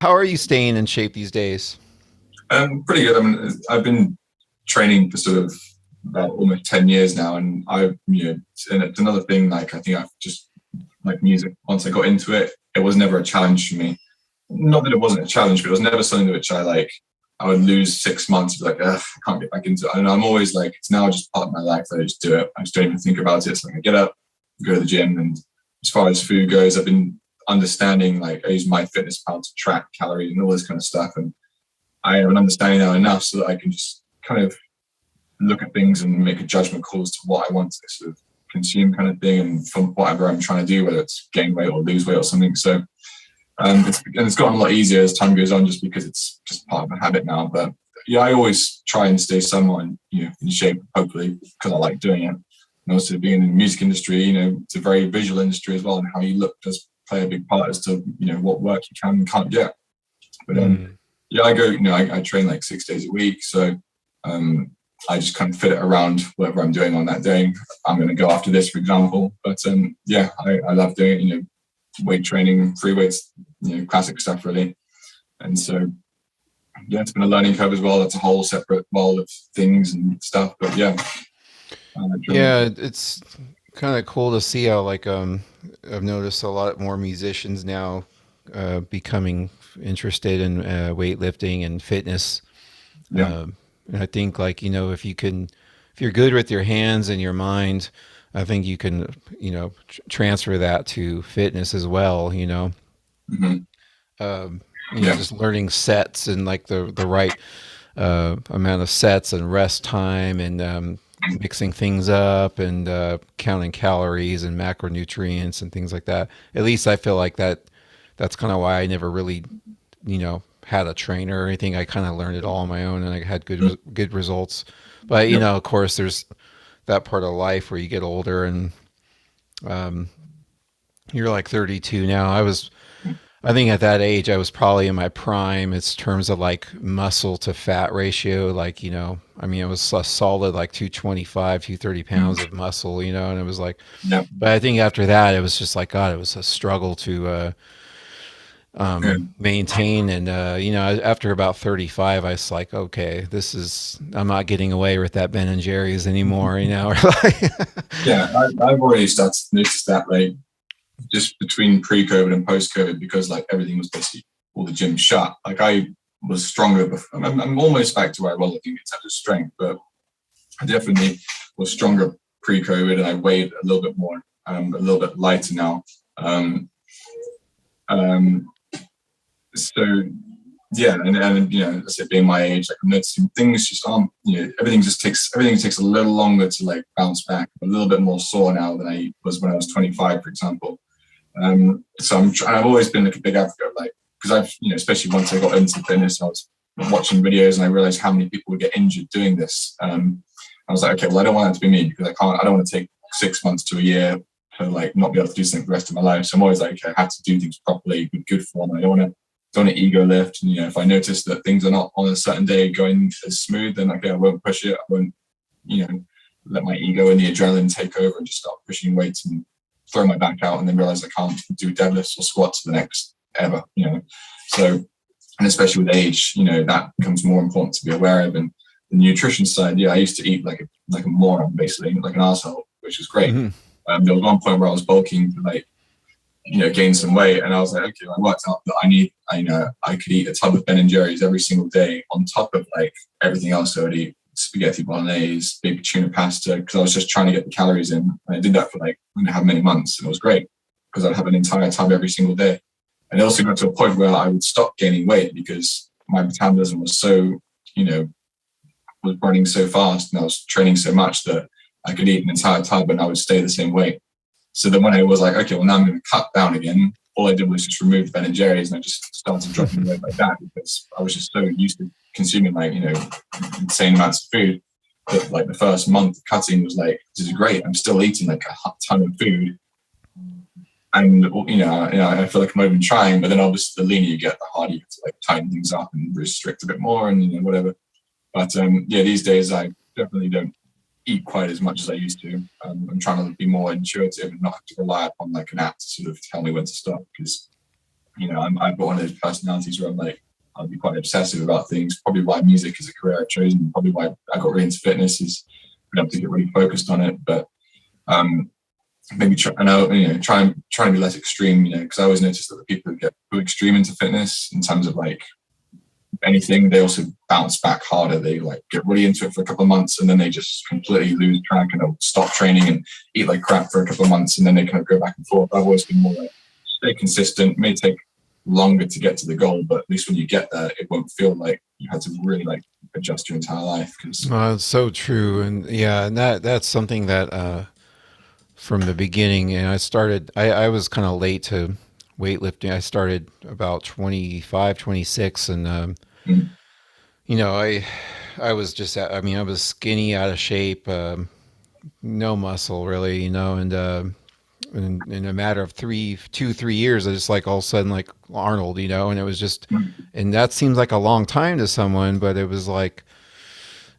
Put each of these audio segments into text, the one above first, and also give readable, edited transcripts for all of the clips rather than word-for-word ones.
How are you staying in shape these days? Pretty good. I mean, I've been training for sort of about almost 10 years now, and and it's another thing. Like, I think I've just like music. Once I got into it, it was never a challenge for me. Not that it wasn't a challenge, but it was never something which I would lose 6 months, be like, ugh, I can't get back into it. And I'm always like, it's now just part of my life. I just do it. I just don't even think about it. So I get up, go to the gym, and as far as food goes, I've been understanding, like, I use my fitness pal to track calories and all this kind of stuff. And I have an understanding now enough so that I can just kind of look at things and make a judgment call as to what I want to sort of consume, kind of thing, and from whatever I'm trying to do, whether it's gain weight or lose weight or something. So it's gotten a lot easier as time goes on, just because it's just part of a habit now. But yeah, I always try and stay somewhat in shape, hopefully, because I like doing it. And also being in the music industry, it's a very visual industry as well, and how you look does play a big part as to what work you can and can't get. But yeah, I go, I train like 6 days a week. So I just kind of fit it around whatever I'm doing on that day. I'm going to go after this, for example. But yeah, I love doing it, weight training, free weights, classic stuff, really. And so, yeah, it's been a learning curve as well. That's a whole separate world of things and stuff. But yeah, I like training. Yeah, it's kind of cool to see how I've noticed a lot more musicians now becoming interested in weightlifting and fitness. Yeah, And I think if you're good with your hands and your mind, I think you can transfer that to fitness as well. hmm Um, yeah, just learning sets and like the right amount of sets and rest time and mixing things up and counting calories and macronutrients and things like that. At least I feel like that's kind of why I never really, had a trainer or anything. I kind of learned it all on my own and I had mm, good results. But, yep, of course, there's that part of life where you get older and um, you're like 32 now. I think at that age, I was probably in my prime in terms of like muscle to fat ratio. Like, I mean, it was a solid like 225, 230 mm, pounds of muscle, and it was like, yep, but I think after that, it was just like, God, it was a struggle to yeah, maintain. And, after about 35, I was like, okay, I'm not getting away with that Ben and Jerry's anymore, or like, yeah. I've already started to notice that, like, just between pre-COVID and post-COVID, because like everything was basically all the gyms shut. Like, I was stronger before. I'm almost back to where I was, I think, in terms of strength, but I definitely was stronger pre-COVID, and I weighed a little bit more, a little bit lighter now. Um, um, so yeah, and I said, being my age, like, I'm noticing things just aren't, everything takes a little longer to like bounce back. I'm a little bit more sore now than I was when I was 25, for example. I've always been like a big advocate of, like, because especially once I got into fitness, I was watching videos and I realized how many people would get injured doing this. I was like, okay, well, I don't want that to be me, because I don't want to take 6 months to a year to like not be able to do something for the rest of my life. So I'm always like, okay, I have to do things properly with good form. I don't want to ego lift. And, if I notice that things are not on a certain day going as smooth, then okay, I won't push it. I won't, let my ego and the adrenaline take over and just start pushing weights and throw my back out, and then realize I can't do deadlifts or squats for the next ever. So, and especially with age, that becomes more important to be aware of. And the nutrition side, yeah, I used to eat like a moron, basically, like an asshole, which was great. mhm. There was one point where I was bulking to like, gain some weight, and I was like, okay, I worked out that I could eat a tub of Ben and Jerry's every single day on top of like everything else. I would eat spaghetti bolognese, big tuna pasta, because I was just trying to get the calories in. And I did that for like, I didn't have many months, and it was great because I'd have an entire tub every single day. And it also got to a point where I would stop gaining weight because my metabolism was so, you know, was running so fast, and I was training so much that I could eat an entire tub and I would stay the same weight. So then when I was like, okay, well, now I'm going to cut down again, all I did was just remove the Ben and Jerry's, and I just started dropping weight like that, because I was just so used to consuming like, insane amounts of food that like the first month of cutting was like, this is great. I'm still eating like a ton of food. And, I feel like I'm not even trying, but then obviously the leaner you get, the harder you have to like tighten things up and restrict a bit more and, whatever. But yeah, these days I definitely don't eat quite as much as I used to. I'm trying to be more intuitive and not have to rely upon like an app to sort of tell me when to stop, because I've got one of those personalities where I'm like, I'll be quite obsessive about things. Probably why music is a career I've chosen. Probably why I got really into fitness is being able to get really focused on it. But maybe try and be less extreme. Because I always notice that the people who get too extreme into fitness in terms of like anything, they also bounce back harder. They like get really into it for a couple of months and then they just completely lose track and they'll stop training and eat like crap for a couple of months and then they kind of go back and forth. I've always been more like stay consistent. It may take longer to get to the goal, but at least when you get there, it won't feel like you had to really like adjust your entire life. Because It's so true, and yeah, and that's something that from the beginning, and I was kind of late to weightlifting. I started about 25, 26, and you know, I was just, I mean, I was skinny, out of shape, no muscle really, and in a matter of 3 years, I just like all of a sudden like Arnold, and it was just, and that seems like a long time to someone, but it was like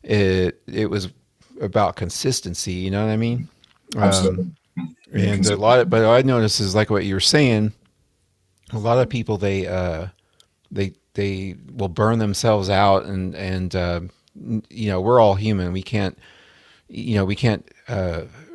it was about consistency. You know what I mean? Um, absolutely, being and consistent. but I noticed is like what you were saying. A lot of people they will burn themselves out, and we're all human. We can't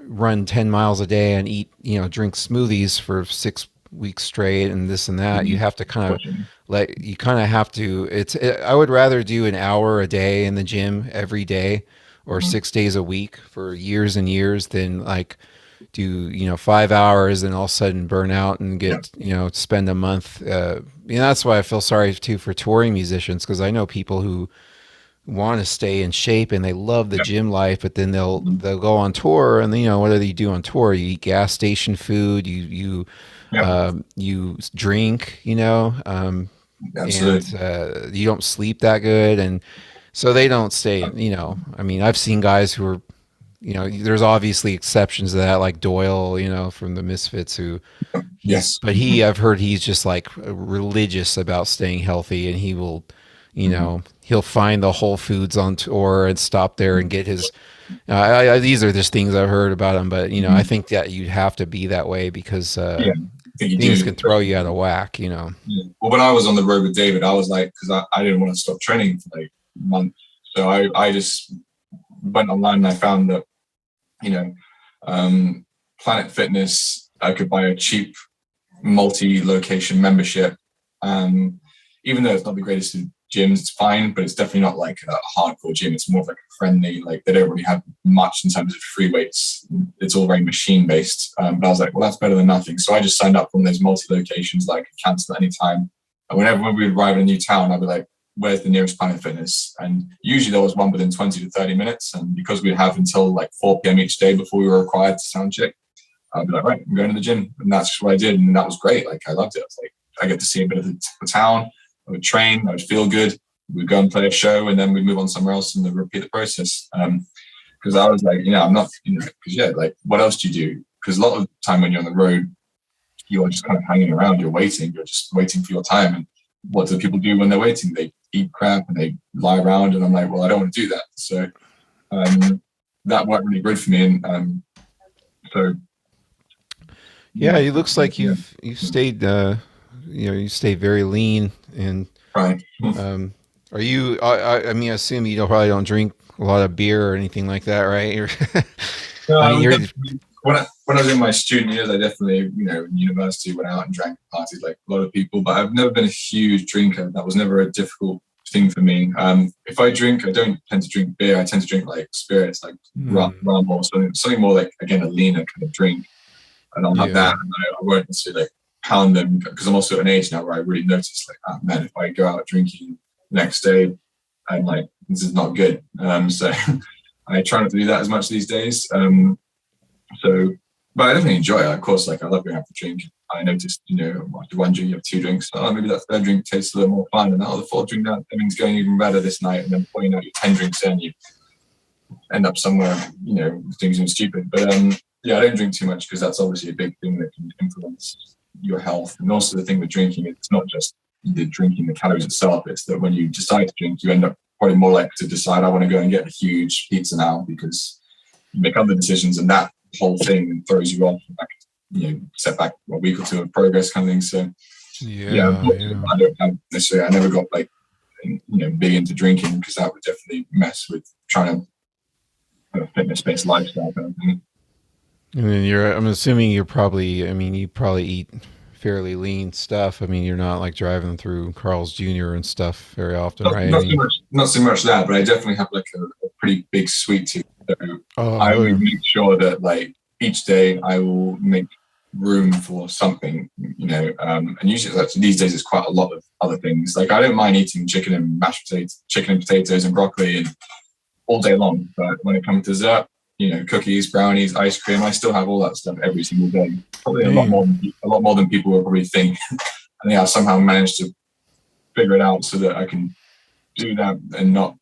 run 10 miles a day and eat, drink smoothies for 6 weeks straight and this and that. You have to kind of Unfortunately. I would rather do an hour a day in the gym every day or Mhm. 6 days a week for years and years than like do 5 hours and all of a sudden burn out and Yeah, get spend a month. That's why I feel sorry too for touring musicians, because I know people who want to stay in shape and they love the yeah, gym life, but then they'll mhm, they'll go on tour, and what do you do on tour? You eat gas station food, yeah, you drink, and absolutely. you don't sleep that good, and so they don't stay. I mean, I've seen guys who are, there's obviously exceptions to that, like Doyle, from the Misfits, who Yes. I've heard he's just like religious about staying healthy, and he will, Mhm. he'll find the Whole Foods on tour and stop there and get his. These are just things I've heard about him, but I Mhm. think that you'd have to be that way because Yeah, I think you things do. can throw you out of whack. Yeah. Well, when I was on the road with David, I was like, because I didn't want to stop training for like months. So I just went online and I found that, you know, um, Planet Fitness, I could buy a cheap multi-location membership. Um, Even though it's not the greatest of gyms, it's fine, but it's definitely not like a hardcore gym. It's more of like a friendly, like they don't really have much in terms of free weights. It's all very machine based. But I was like, well, that's better than nothing. So I just signed up on those multi-locations, like cancel at any time. And when we would arrive in a new town, I'd be like, where's the nearest Planet Fitness? And usually there was one within 20 to 30 minutes. And because we'd have until like 4 p.m. each day before we were required to sound check, I'd be like, right, I'm going to the gym. And that's what I did. And that was great. Like, I loved it. I was like, I get to see a bit of the town. I would train. I would feel good. We'd go and play a show and then we'd move on somewhere else and then repeat the process. Because I was like, I'm not, because like, what else do you do? Because a lot of the time when you're on the road, you're just kind of hanging around. You're waiting. You're just waiting for your time. And what do people do when they're waiting? They eat crap and they lie around. And I'm like, well, I don't want to do that. So that worked really good for me. And so, Yeah, yeah, it looks like yeah, you've stayed you stay very lean, and right. um, are you? I mean, I assume you probably don't drink a lot of beer or anything like that, right? I mean, Um, you're when I was in my student years, I definitely, in university went out and drank parties like a lot of people, but I've never been a huge drinker. That was never a difficult thing for me. If I drink, I don't tend to drink beer. I tend to drink like spirits, like hmm, rum or something more like, again, a leaner kind of drink. And I'll have yeah, that and I won't necessarily like pound them because I'm also at an age now where I really notice like, oh, man, if I go out drinking the next day, I'm like, this is not good. So I try not to do that as much these days. So, but I definitely enjoy it. Of course, like I love going out for a drink. I noticed, after one drink, you have two drinks. Oh, maybe that third drink tastes a little more fun. And the fourth drink, now everything's going even better this night. And then before you know it, you're 10 drinks in, you end up somewhere, doing something stupid. But yeah, I don't drink too much because that's obviously a big thing that can influence your health. And also the thing with drinking, it's not just the drinking the calories itself. It's that when you decide to drink, you end up probably more likely to decide, I want to go and get a huge pizza now because you make other decisions and that whole thing throws you off, back, set back a week or two of progress kind of thing. So Yeah, Yeah, unfortunately, yeah. I don't have necessarily. I never got like big into drinking because that would definitely mess with trying to have a fitness based lifestyle kind of thing. And then I'm assuming you're probably, I mean, you probably eat fairly lean stuff. I mean, you're not like driving through Carl's Jr. and stuff very often, right? I mean, Not so much that, but I definitely have like a pretty big sweet tooth. So I oh, always yeah. make sure that like each day I will make room for something, and usually that's, these days it's quite a lot of other things. Like I don't mind eating chicken and mashed potatoes, chicken and potatoes and broccoli and all day long. But when it comes to dessert, cookies, brownies, ice cream, I still have all that stuff every single day. Probably Damn. a lot more than people will probably think. I think I've somehow managed to figure it out so that I can do that and not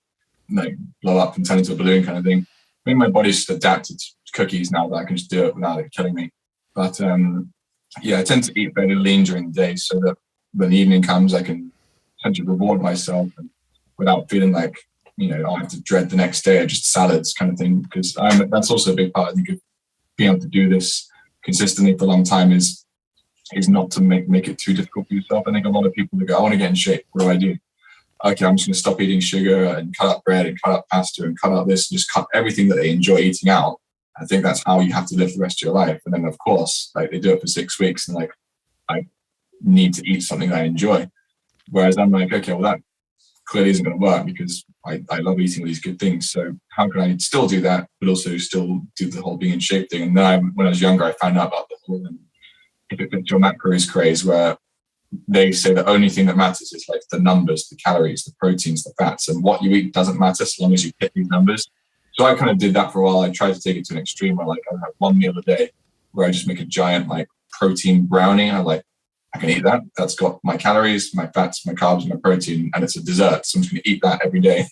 like blow up and turn into a balloon kind of thing. I think my body's just adapted to cookies now that I can just do it without it killing me. But yeah, I tend to eat very lean during the day so that when the evening comes, I can tend to reward myself and without feeling like I have to dread the next day or just salads kind of thing. Because that's also a big part, I think, of being able to do this consistently for a long time is not to make it too difficult for yourself. I think a lot of people that go, I want to get in shape. What do I do? Okay, I'm just going to stop eating sugar and cut out bread and cut out pasta and cut out this and just cut everything that they enjoy eating out. I think that's how you have to live the rest of your life. And then, of course, like they do it for 6 weeks and like, I need to eat something I enjoy. Whereas I'm like, okay, well, that clearly isn't going to work because I love eating all these good things. So how can I still do that, but also still do the whole being in shape thing? And then when I was younger, I found out about the whole if it fits your macros craze where they say the only thing that matters is like the numbers, the calories, the proteins, the fats, and what you eat doesn't matter so long as you hit these numbers. So I kind of did that for a while. I tried to take it to an extreme where like I have one meal a day where I just make a giant like protein brownie. I can eat that. That's got my calories, my fats, my carbs, my protein, and it's a dessert. So I'm just going to eat that every day,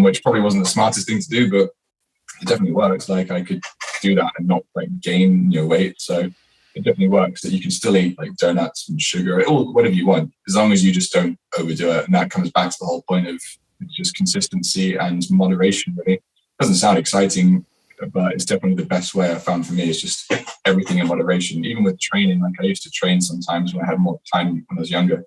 which probably wasn't the smartest thing to do, but it definitely works. Like I could do that and not like gain weight. So it definitely works that you can still eat like donuts and sugar or whatever you want, as long as you just don't overdo it. And that comes back to the whole point of just consistency and moderation, really. It doesn't sound exciting, but it's definitely the best way I found for me is just everything in moderation. Even with training, like I used to train sometimes when I had more time when I was younger.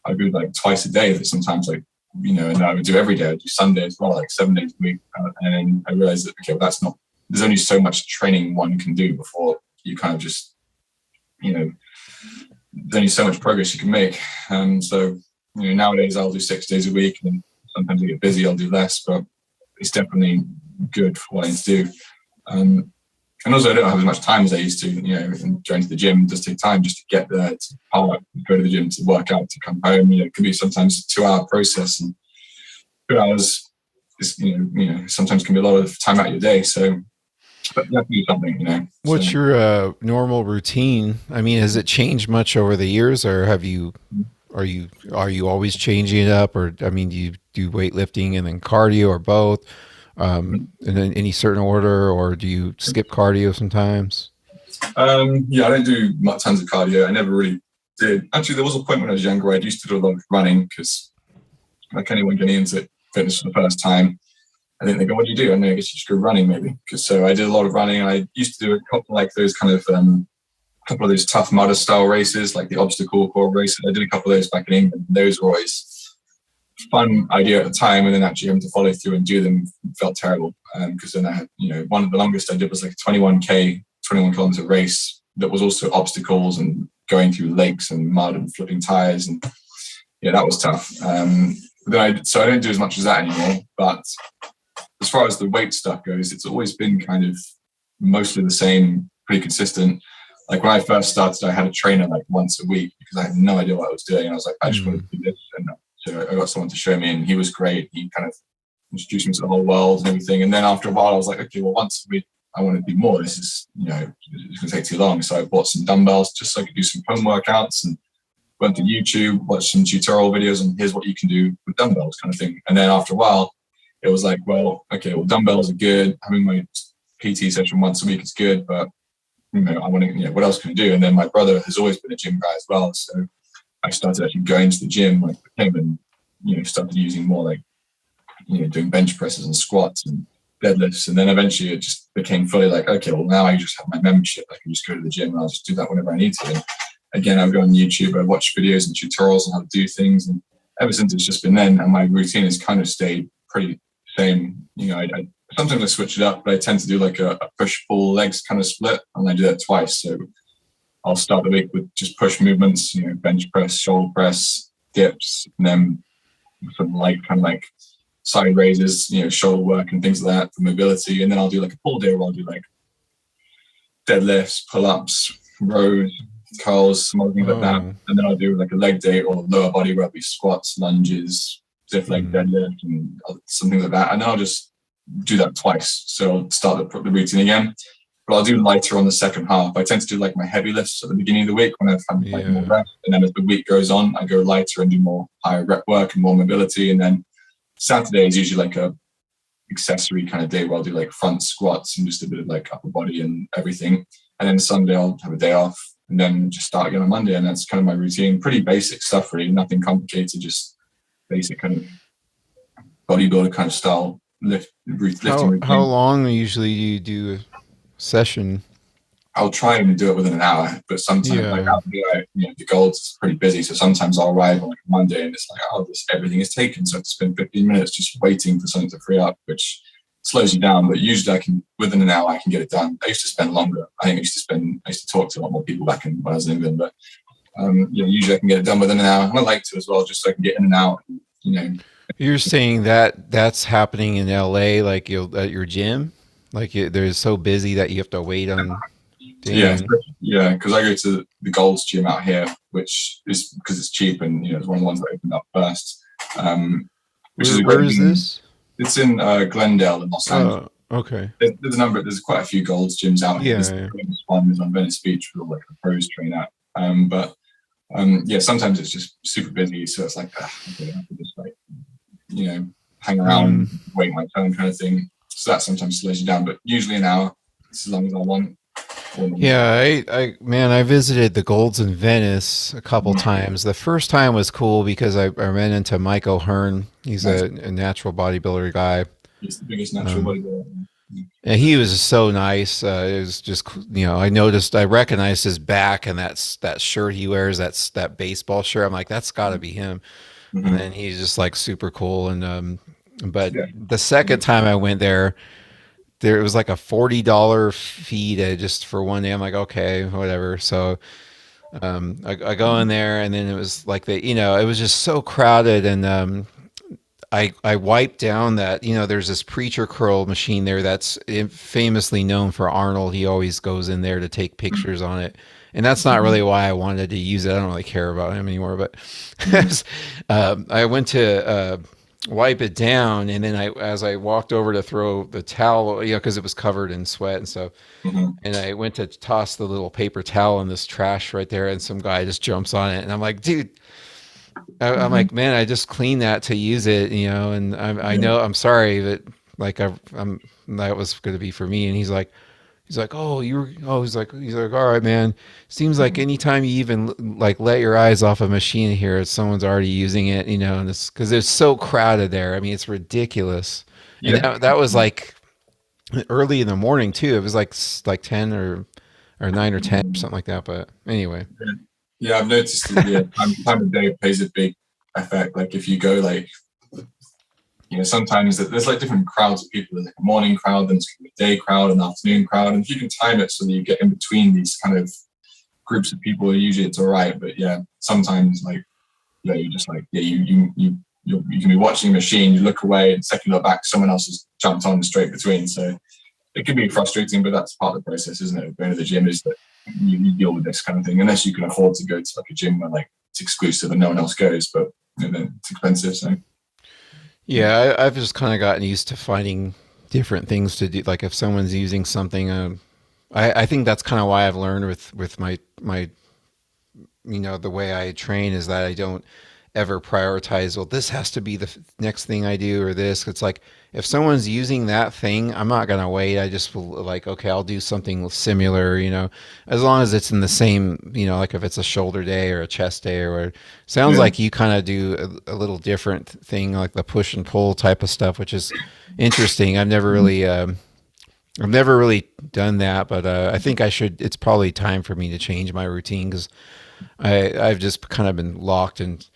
I'd do like twice a day, but sometimes like, and I would do every day. I'd do Sunday as well, like 7 days a week. And then I realized that, okay, well, there's only so much training one can do before you kind of just, there's only so much progress you can make. So, nowadays I'll do 6 days a week and sometimes I get busy, I'll do less, but it's definitely good for what I need to do. And also I don't have as much time as I used to, and going to the gym does take time just to get there, to park, go to the gym, to work out, to come home. It can be sometimes a 2 hour process and 2 hours is, sometimes can be a lot of time out of your day. So, but you have to do something. So, What's your normal routine? I mean, has it changed much over the years, or are you always changing it up? Or I mean, do you do weightlifting and then cardio, or both? In any certain order, or do you skip cardio sometimes? yeah, I don't do tons of cardio. I never really did. Actually, there was a point when I was younger, I used to do a lot of running because like anyone getting into fitness for the first time, I think they go, what do you do? And I guess you just go running maybe. So I did a lot of running. I used to do a couple like those kind of couple of those tough mudder style races, like the obstacle course races. I did a couple of those back in England. Those were always fun idea at the time, and then actually having to follow through and do them felt terrible. Because then I had, one of the longest I did was like a 21 kilometer race that was also obstacles and going through lakes and mud and flipping tires, and yeah, that was tough. So I don't do as much as that anymore. But as far as the weight stuff goes, it's always been kind of mostly the same, pretty consistent. Like when I first started, I had a trainer like once a week because I had no idea what I was doing. And I was like, I just want to do this. And so I got someone to show me, and he was great. He kind of introduced me to the whole world and everything. And then after a while, I was like, okay, well, once a week, I want to do more. This is, it's going to take too long. So I bought some dumbbells just so I could do some home workouts, and went to YouTube, watched some tutorial videos, and here's what you can do with dumbbells kind of thing. And then after a while, it was like, well, okay, well, dumbbells are good. Having my PT session once a week is good, but I want to, what else can I do? And then my brother has always been a gym guy as well. So I started actually going to the gym like with him and, started using more like, doing bench presses and squats and deadlifts. And then eventually it just became fully like, okay, well, now I just have my membership. I can just go to the gym and I'll just do that whenever I need to. And again, I would go on YouTube, I watch videos and tutorials on how to do things, and ever since it's just been then, and my routine has kind of stayed pretty same. I sometimes I switch it up, but I tend to do like a push pull legs kind of split, and I do that twice. So I'll start the week with just push movements, bench press, shoulder press, dips, and then some light kind of like side raises, shoulder work and things like that for mobility. And then I'll do like a pull day where I'll do like deadlifts, pull-ups, rows, curls, some other things like that. And then I'll do like a leg day or lower body where I'll be squats, lunges, stiff leg deadlift, and something like that. And then I'll just do that twice. So I'll start the routine again. But I'll do lighter on the second half. I tend to do like my heavy lifts at the beginning of the week when I've had like more rest. And then as the week goes on, I go lighter and do more higher rep work and more mobility. And then Saturday is usually like a accessory kind of day where I'll do like front squats and just a bit of like upper body and everything. And then Sunday I'll have a day off and then just start again on Monday. And that's kind of my routine. Pretty basic stuff, really. Nothing complicated, just basic kind of bodybuilder kind of style lifting. How long usually do you do a session? I'll try and do it within an hour, but sometimes the Gold's pretty busy. So sometimes I'll arrive on like Monday and it's like, everything is taken. So I have to spend 15 minutes just waiting for something to free up, which slows you down. But usually within an hour, I can get it done. I used to spend longer. I used to talk to a lot more people back when I was in England, but usually I can get it done within an hour. And I like to as well, just so I can get in and out, You're saying that that's happening in LA, like at your gym? Like they're so busy that you have to wait on. Damn. Yeah, because I go to the Gold's gym out here, which is because it's cheap and it's one of the ones that opened up first. Where is this? It's in Glendale in Los Angeles. Okay. There's quite a few Gold's gyms out here. Yeah. This one is on Venice Beach where like the pros train at. Sometimes it's just super busy, so it's like I have to just like hang around, wait my turn kind of thing. So that sometimes slows you down, but usually an hour, as long as I want. Yeah, I visited the Golds in Venice a couple times. The first time was cool because I ran into Mike O'Hearn. He's a natural bodybuilder guy. He's the biggest natural bodybuilder. And he was so nice. It was just, I recognized his back and that shirt he wears, that baseball shirt. I'm like, that's got to be him. Mm-hmm. And then he's just like super cool. And the second time I went there was like a $40 fee just for one day. I'm like, okay, whatever. So I go in there, and then it was like it was just so crowded, and I wiped down that, there's this preacher curl machine there that's famously known for Arnold. He always goes in there to take pictures on it. And that's not really why I wanted to use it. I don't really care about him anymore, but I went to wipe it down, and then as I walked over to throw the towel, because it was covered in sweat and stuff, and I went to toss the little paper towel in this trash right there, and some guy just jumps on it, and I'm like, dude, I'm like, man, I just cleaned that to use it, and I know, I'm sorry that like that was going to be for me, and he's like, he's like, he's like, all right, man. Seems like anytime you even like let your eyes off a machine here, someone's already using it, and it's because it's so crowded there. I mean, it's ridiculous. Yeah. And that was like early in the morning too. It was like 10 or 9 or 10 or something like that. But anyway. Yeah, I've noticed that time of day plays a big effect. Like if you go like, sometimes there's like different crowds of people. There's like a morning crowd, then there's a day crowd, an afternoon crowd. And if you can time it so that you get in between these kind of groups of people, usually it's all right. But yeah, sometimes like, you're just like, you can be watching a machine, you look away, and second look back, someone else has jumped on straight between. So it can be frustrating, but that's part of the process, isn't it? Going to the gym is that you deal with this kind of thing, unless you can afford to go to like a gym where like it's exclusive and no one else goes, but it's expensive. So. Yeah, I've just kind of gotten used to finding different things to do. Like if someone's using something, I think that's kind of why I've learned with my the way I train is that I don't ever prioritize, well, this has to be the next thing I do or this. It's like if someone's using that thing, I'm not going to wait. I just will like, okay, I'll do something similar, as long as it's in the same, like if it's a shoulder day or a chest day or whatever. Sounds like you kind of do a little different thing, like the push and pull type of stuff, which is interesting. I've never really done that, but I think I should. It's probably time for me to change my routine because I've just kind of been locked, and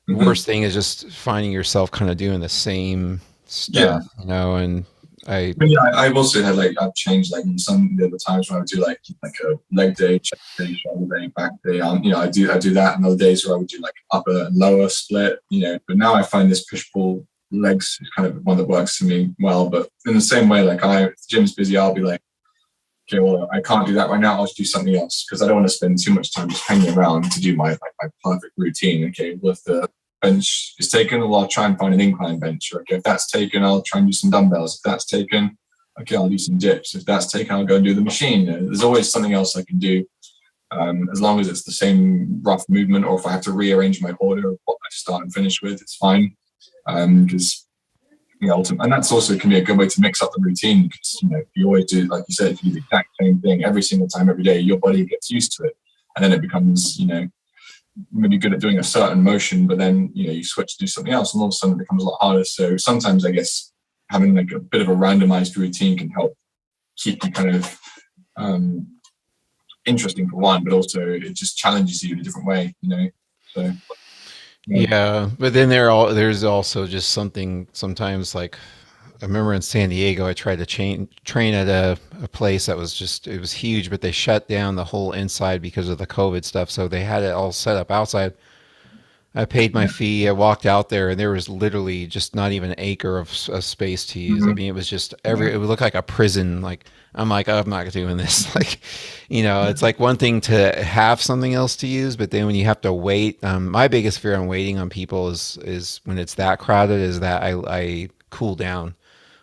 the Hmm. worst thing is just finding yourself kind of doing the same Yeah. stuff, you know. And I, But yeah, I've also had like I've changed like in some the other times when I would do like a leg day, chest day, shoulder day, back day. I do that, and other days where I would do like upper and lower split. But now I find this push pull legs is kind of one that works for me well. But in the same way, like if the gym's busy, I'll be like, okay, well I can't do that right now. I'll just do something else because I don't want to spend too much time just hanging around to do my perfect routine. Okay, well if the bench is taken, well I'll try and find an incline bench. Or okay, if that's taken, I'll try and do some dumbbells. If that's taken, okay, I'll do some dips. If that's taken, I'll go and do the machine. There's always something else I can do, as long as it's the same rough movement, or if I have to rearrange my order of what I start and finish with, it's fine. Because and that's also can be a good way to mix up the routine because if you always do, like you said, if you do the exact same thing every single time every day, your body gets used to it, and then it becomes maybe good at doing a certain motion, but then you switch to do something else, and all of a sudden it becomes a lot harder. So sometimes I guess having like a bit of a randomized routine can help keep you kind of um, interesting for one, but also it just challenges you in a different way. So yeah. yeah, but then there's also just something sometimes like I remember in San Diego, I tried to train at a place that was just, it was huge, but they shut down the whole inside because of the COVID stuff. So they had it all set up outside. I paid my fee. I walked out there, and there was literally just not even an acre of space to use. I Mm-hmm. mean, it was just Yeah. it would look like a prison. Like, I'm like, oh, I'm not doing this. Like, it's like one thing to have something else to use, but then when you have to wait, my biggest fear on waiting on people is when it's that crowded, is that I cool down.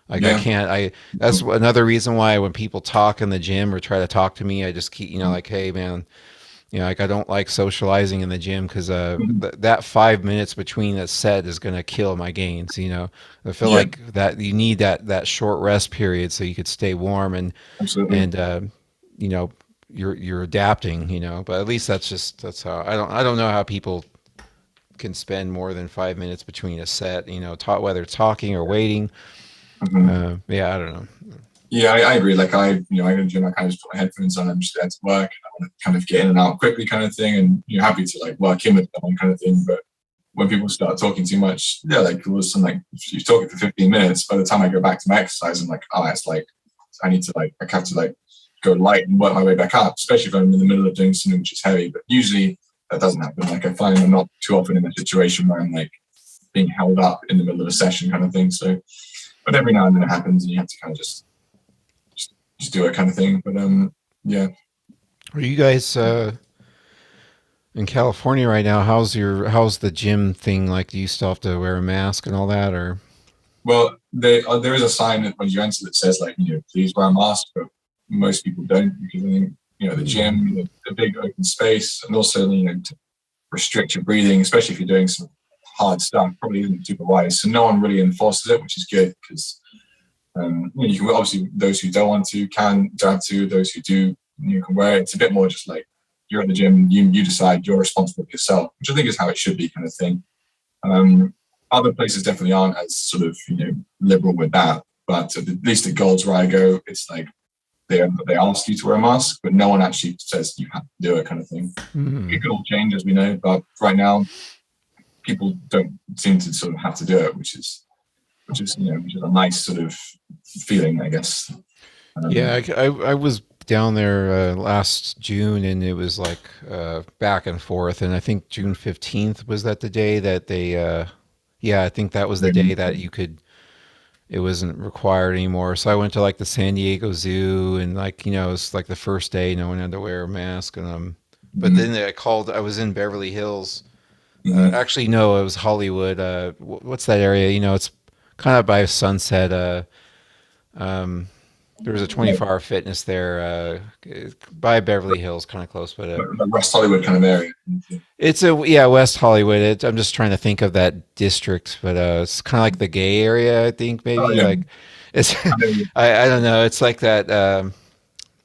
Like I Yeah. can't. That's another reason why when people talk in the gym or try to talk to me, I just keep like, hey man, like I don't like socializing in the gym because Mhm. that 5 minutes between a set is gonna kill my gains. I feel Yeah, like that you need that short rest period so you could stay warm absolutely. and you know you're adapting. But at least that's how I don't know how people can spend more than 5 minutes between a set. Whether talking or waiting. Hmm. Yeah, I don't know. Yeah, I agree. Like I go to the gym, I kind of just put my headphones on. I'm just there to work. I want to kind of get in and out quickly, kind of thing. And you're happy to like work in with someone, kind of thing. But when people start talking too much, yeah, like it was some like if you're talking for 15 minutes. By the time I go back to my exercise, I'm like, oh, it's like I need to I have to like go light and work my way back up, especially if I'm in the middle of doing something which is heavy. But usually that doesn't happen. Like I find I'm not too often in a situation where I'm like being held up in the middle of a session, kind of thing. So, but every now and then it happens, and you have to kind of just do it, kind of thing. But yeah. Are you guys in California right now? How's the gym thing like? Do you still have to wear a mask and all that, or? Well, there is a sign that when you enter that says like please wear a mask, but most people don't because I think the gym, the big open space, and also to restrict your breathing, especially if you're doing some hard stuff, probably isn't super wise. So no one really enforces it, which is good because you can obviously those who don't want to don't have to. Those who do, you can wear it. It's a bit more just like you're at the gym, you decide you're responsible for yourself, which I think is how it should be, kind of thing. Um, Other places definitely aren't as sort of liberal with that, but at least at Gold's where I go, it's like they ask you to wear a mask, but no one actually says you have to do it, kind of thing. Hmm. It could all change, as we know, but right now people don't seem to sort of have to do it, which is a nice sort of feeling, I guess. Yeah, Um, I was down there last June, and it was like back and forth. And I think June 15th was that the day that they. Yeah, I think that was the day that you could. It wasn't required anymore. So I went to like the San Diego Zoo, and like it's like the first day, no one had to wear a mask, and But mhm, then I called. I was in Beverly Hills. mhm. Actually, no, it was Hollywood. What's that area? It's kind of by Sunset. Um, there was a Like, 24-hour fitness there by Beverly Hills, kind of close, but like West Hollywood kind of area. it's yeah, West Hollywood. I'm just trying to think of that district, but it's kind of like the gay area, I think Oh maybe yeah, like it's I know. I don't know. It's like that.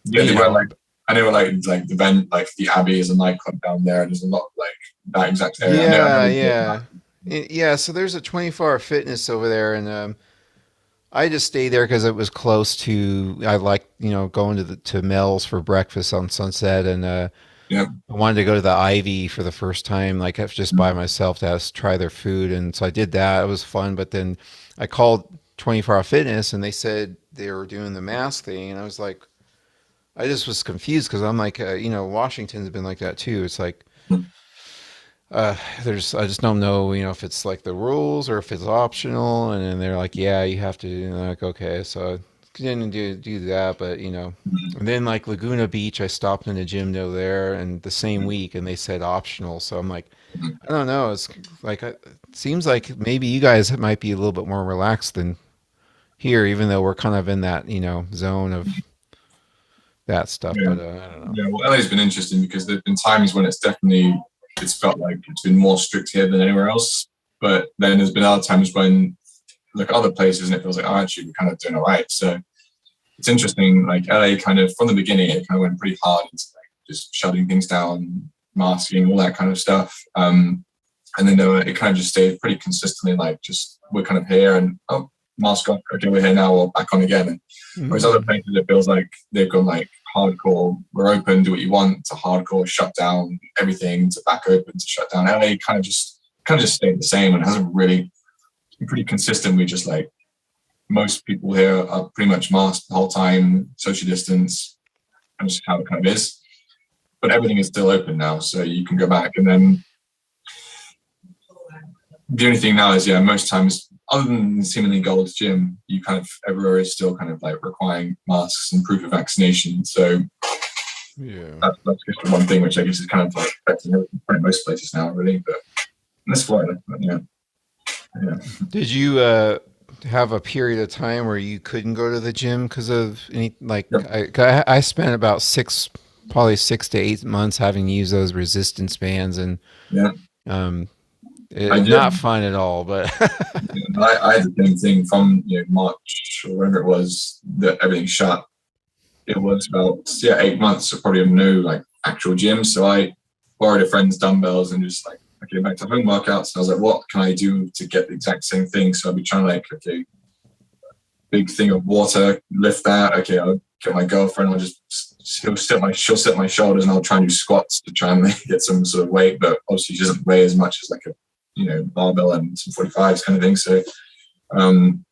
Yeah, You they were know, like I know like the event like the Abbey is a nightclub down there. There's a lot of, like that exact area. I know yeah, what you're talking yeah, yeah. So there's a 24-hour fitness over there, and I just stayed there because it was close to. I like going to Mel's for breakfast on Sunset, and Yeah. I wanted to go to the Ivy for the first time, like just by myself to try their food, and so I did that. It was fun, but then I called 24 Hour Fitness, and they said they were doing the mask thing, and I was like, I just was confused because I'm like, Washington's been like that too. It's like there's I just don't know, if it's like the rules or if it's optional, and then they're like, yeah, you have to. And I'm like, okay, so I didn't do that, but and then like Laguna Beach, I stopped in the gym over there, and the same week, and they said optional. So I'm like, I don't know. It's like it seems like maybe you guys might be a little bit more relaxed than here, even though we're kind of in that zone of that stuff. Yeah. But I don't know. Yeah. Well, LA's been interesting because there've been times when it's felt like it's been more strict here than anywhere else. But then there's been other times when like other places and it feels like, oh, actually we're kind of doing all right. So it's interesting. Like LA kind of from the beginning, it kind of went pretty hard into like just shutting things down, masking, all that kind of stuff. And then it kind of just stayed pretty consistently like just we're kind of here and oh, mask off, okay, we're here now, we're back on again. And whereas other Mm-hmm. places it feels like they've gone like hardcore, we're open, do what you want, to hardcore, shut down everything, to back open, to shut down. LA kind of just stayed the same and hasn't really been pretty consistent. We just like most people here are pretty much masked the whole time, social distance, and just how it kind of is. But everything is still open now, so you can go back. And then the only thing now is, yeah, most times, other than seemingly Gold's Gym, you kind of everywhere is still kind of like requiring masks and proof of vaccination. So Yeah. that's just one thing which I guess is kind of like affecting pretty most places now, really. But that's Florida. But yeah, yeah, Did you have a period of time where you couldn't go to the gym because of any like yep, I spent about probably 6 to 8 months having to use those resistance bands, and yeah. um, I did. not fun at all. But I had the same thing from March or whatever it was that everything shut. It was about 8 months of probably no like actual gym. So I borrowed a friend's dumbbells and just like okay back to home workouts. And I was like, what can I do to get the exact same thing? So I'd be trying to like okay, big thing of water, lift that. Okay, I'll get my girlfriend. She'll sit my shoulders and I'll try and do squats to try and get some sort of weight. But obviously she doesn't weigh as much as like a barbell and some 45s kind of thing. So um,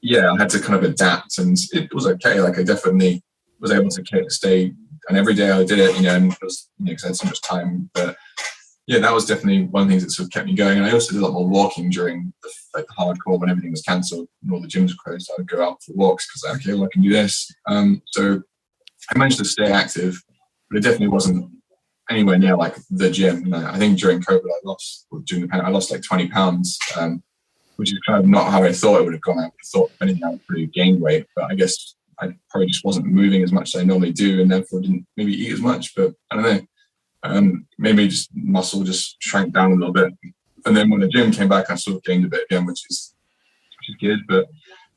yeah, I had to kind of adapt, and it was okay. Like I definitely was able to stay, and every day I did it, and it was because I had so much time. But yeah, that was definitely one of the things that sort of kept me going. And I also did a lot more walking during the hardcore when everything was cancelled and all the gyms were closed. I would go out for walks because like, okay, well, I can do this. So I managed to stay active, but it definitely wasn't anywhere near like the gym. And I think during COVID, I lost like 20 pounds. Which is kind of not how I thought it would have gone. I thought if anything I would probably gain weight, but I guess I probably just wasn't moving as much as I normally do, and therefore didn't maybe eat as much. But I don't know. Maybe just muscle just shrank down a little bit, and then when the gym came back, I sort of gained a bit again, which is good. But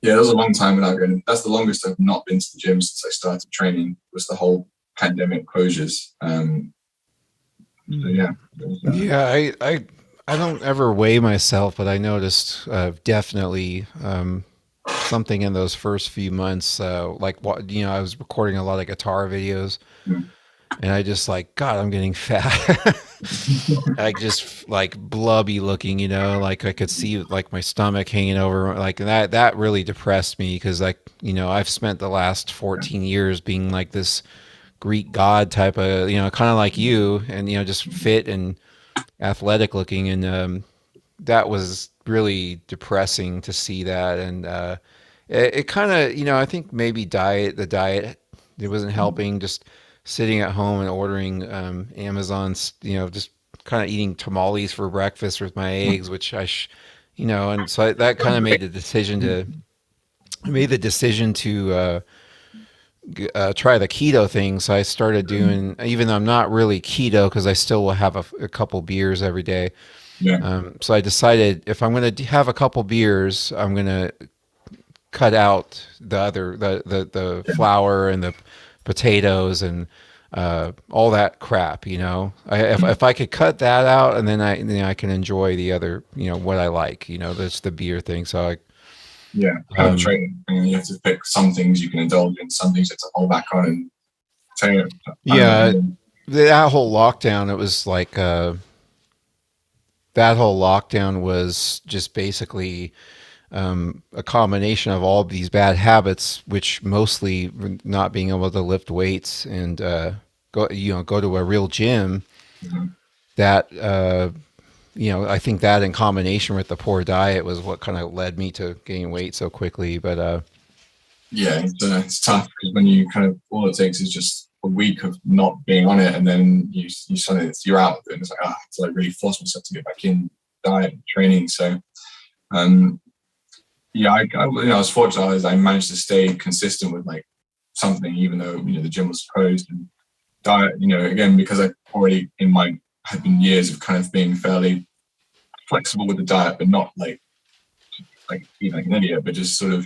yeah, that was a long time without going. That's the longest I've not been to the gym since I started training. Was the whole pandemic closures. So yeah, yeah, I don't ever weigh myself, but I noticed definitely something in those first few months. Like what I was recording a lot of guitar videos, and I just like God, I'm getting fat. Like just like blubby looking, like I could see like my stomach hanging over, like that really depressed me because like I've spent the last 14 years being like this Greek god type of kind of like you, and just fit and athletic looking, and that was really depressing to see that. And it kind of I think maybe the diet, it wasn't helping, just sitting at home and ordering Amazon's, just kind of eating tamales for breakfast with my eggs, which and so that kind of made the decision to try the keto thing. So I started doing, even though I'm not really keto, because I still will have a couple beers every day. yeah, So I decided if I'm going to have a couple beers, I'm going to cut out the yeah, flour and the potatoes and all that crap. If I could cut that out, and then I can enjoy the other, what I like. That's the beer thing. So yeah. Kind of a training. And you have to pick some things you can indulge in, some things you have to hold back on, and take it. I don't yeah, know. that whole lockdown, it was like that whole lockdown was just basically a combination of all of these bad habits, which mostly not being able to lift weights and go to a real gym. Mhm. That I think that in combination with the poor diet was what kind of led me to gain weight so quickly. But Yeah, it's tough because when you kind of all it takes is just a week of not being on it, and then you suddenly you're out, and it's like so I really force myself to get back in diet and training. So um, yeah, I was fortunate as I managed to stay consistent with like something, even though the gym was closed and diet. Again because I already in my had been years of kind of being fairly flexible with the diet, but not like eating like an idiot, but just sort of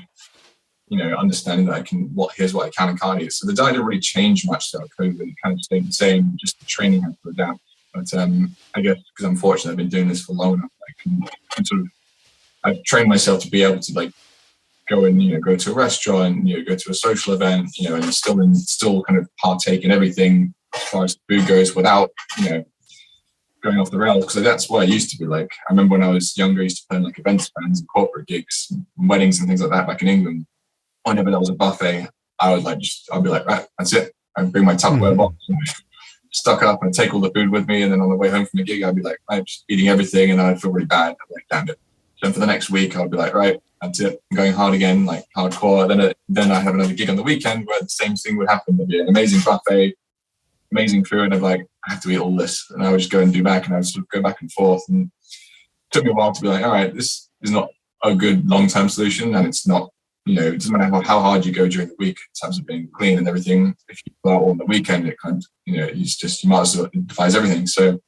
understanding that here's what I can and can't eat. So the diet didn't really change much throughout COVID. It kind of stayed the same, just the training had to adapt. But I guess because I'm fortunate, I've been doing this for long enough, I can sort of, I've trained myself to be able to like go and, go to a restaurant, go to a social event, and still kind of partake in everything as far as food goes without, going off the rails. Because that's what I used to be like. I remember when I was younger, I used to play like events bands and corporate gigs, and weddings and things like that back in England. Whenever there was a buffet, I'd be like, right, that's it. I'd bring my Tupperware box, stuck up, and take all the food with me. And then on the way home from the gig, I'd be like, I'm just eating everything, and I'd feel really bad. I'd be like, damn it. Then for the next week, I'd be like, right, that's it. I'm going hard again, like hardcore. Then I have another gig on the weekend where the same thing would happen. There'd be an amazing buffet, amazing food, and I'd be like, I have to eat all this. And I would just go and do back, and I would sort of go back and forth. And it took me a while to be like, all right, this is not a good long-term solution, and it's not, it doesn't matter how hard you go during the week in terms of being clean and everything. If you go out on the weekend, it kind of, you might as well devise everything. So